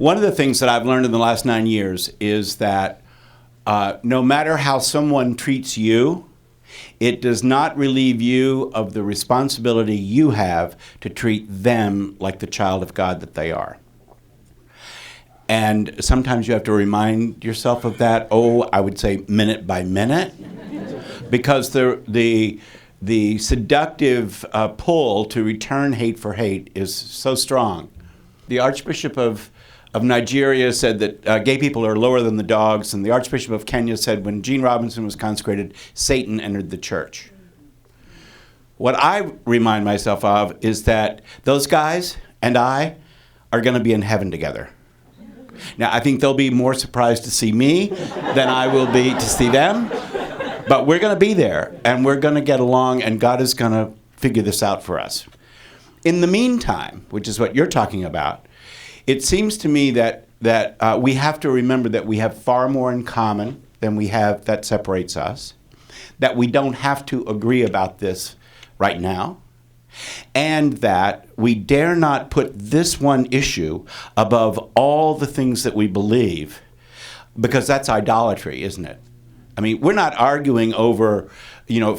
One of the things that I've learned in the last 9 years is that no matter how someone treats you, it does not relieve you of the responsibility you have to treat them like the child of God that they are. And sometimes you have to remind yourself of that, I would say minute by minute, because the seductive pull to return hate for hate is so strong. The Archbishop of Nigeria said that gay people are lower than the dogs, and the Archbishop of Kenya said when Gene Robinson was consecrated, Satan entered the church. What I remind myself of is that those guys and I are going to be in heaven together. Now, I think they'll be more surprised to see me than I will be to see them, but we're going to be there, and we're going to get along, and God is going to figure this out for us. In the meantime, which is what you're talking about, it seems to me that we have to remember that we have far more in common than we have that separates us, that we don't have to agree about this right now, and that we dare not put this one issue above all the things that we believe, because that's idolatry, isn't it? I mean, we're not arguing over,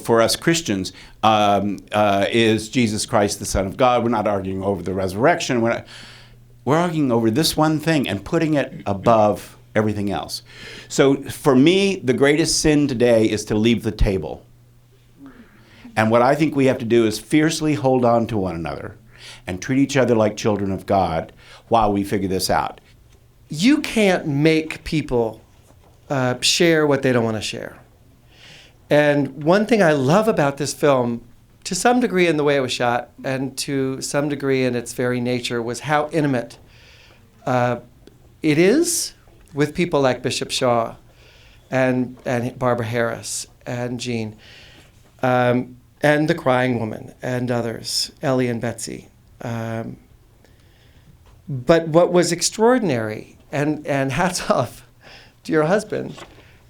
for us Christians, is Jesus Christ the Son of God? We're not arguing over the resurrection. We're arguing over this one thing and putting it above everything else. So for me, the greatest sin today is to leave the table. And what I think we have to do is fiercely hold on to one another and treat each other like children of God while we figure this out. You can't make people share what they don't want to share. And one thing I love about this film, to some degree in the way it was shot, and to some degree in its very nature, was how intimate it is with people like Bishop Shaw and Barbara Harris and Jean. And the Crying Woman and others, Ellie and Betsy. But what was extraordinary, and hats off to your husband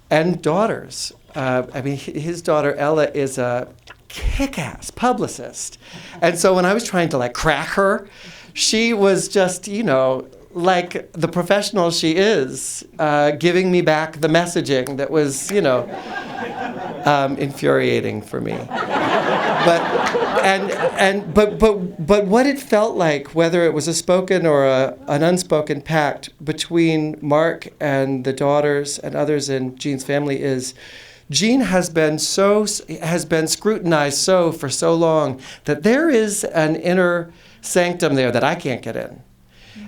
and daughters. His daughter Ella is a kick-ass publicist. And so when I was trying to crack her, she was just, like the professional she is, giving me back the messaging that was, infuriating for me. But what it felt like, whether it was a spoken or an unspoken pact between Mark and the daughters and others in Jean's family, is Jean has been scrutinized for so long that there is an inner sanctum there that I can't get in.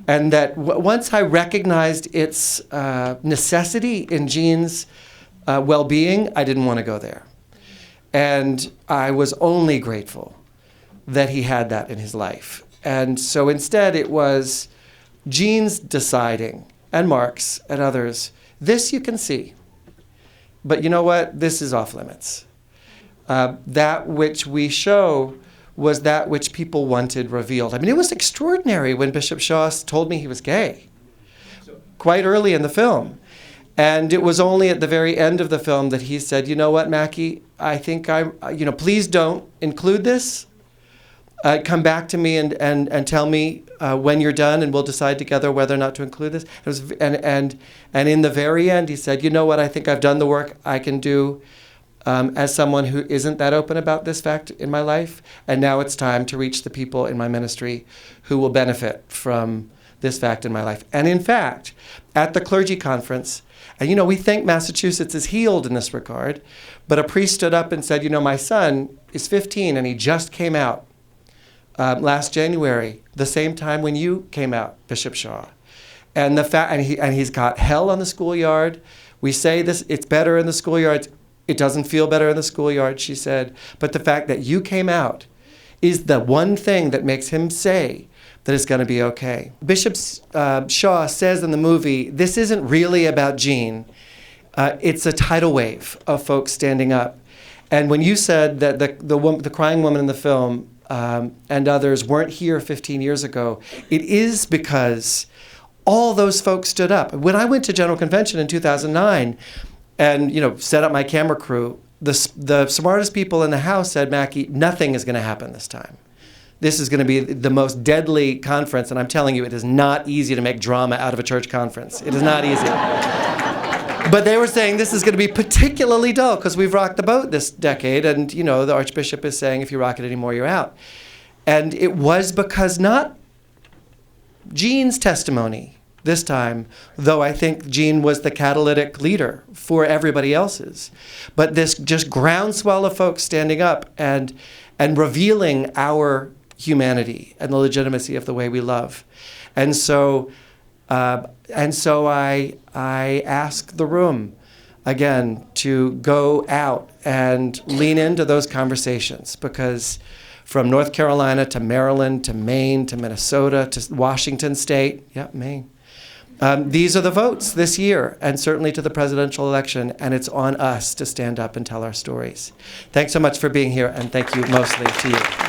And that once I recognized its necessity in Jean's well-being, I didn't want to go there. And I was only grateful that he had that in his life. And so instead it was Jean's deciding, and Mark's and others, this you can see. But you know what? This is off limits. That which we show was that which people wanted revealed. It was extraordinary when Bishop Shaw told me he was gay, quite early in the film. And it was only at the very end of the film that he said, you know what, Macky, I think please don't include this. Come back to me and tell me when you're done, and we'll decide together whether or not to include this. And in the very end, he said, you know what, I think I've done the work I can do as someone who isn't that open about this fact in my life. And now it's time to reach the people in my ministry who will benefit from this fact in my life. And in fact, at the clergy conference, and we think Massachusetts is healed in this regard, but a priest stood up and said, my son is 15 and he just came out last January, the same time when you came out, Bishop Shaw. And he's got hell on the schoolyard. We say this, it's better in the schoolyard. It doesn't feel better in the schoolyard, she said. But the fact that you came out is the one thing that makes him say that it's going to be okay. Bishop Shaw says in the movie, this isn't really about Jean. It's a tidal wave of folks standing up. And when you said that the crying woman in the film and others weren't here 15 years ago, it is because all those folks stood up. When I went to General Convention in 2009 and set up my camera crew, the smartest people in the house said, Macky, nothing is going to happen this time. this is going to be the most deadly conference, and I'm telling you, it is not easy to make drama out of a church conference. It is not easy. But they were saying this is going to be particularly dull because we've rocked the boat this decade, and the Archbishop is saying if you rock it anymore, you're out. And it was because not Jean's testimony this time, though I think Jean was the catalytic leader for everybody else's, but this just groundswell of folks standing up and revealing our humanity and the legitimacy of the way we love. And so I ask the room again to go out and lean into those conversations, because from North Carolina to Maryland to Maine to Minnesota to Washington State, Maine, these are the votes this year, and certainly to the presidential election, and it's on us to stand up and tell our stories. Thanks so much for being here, and thank you mostly to you.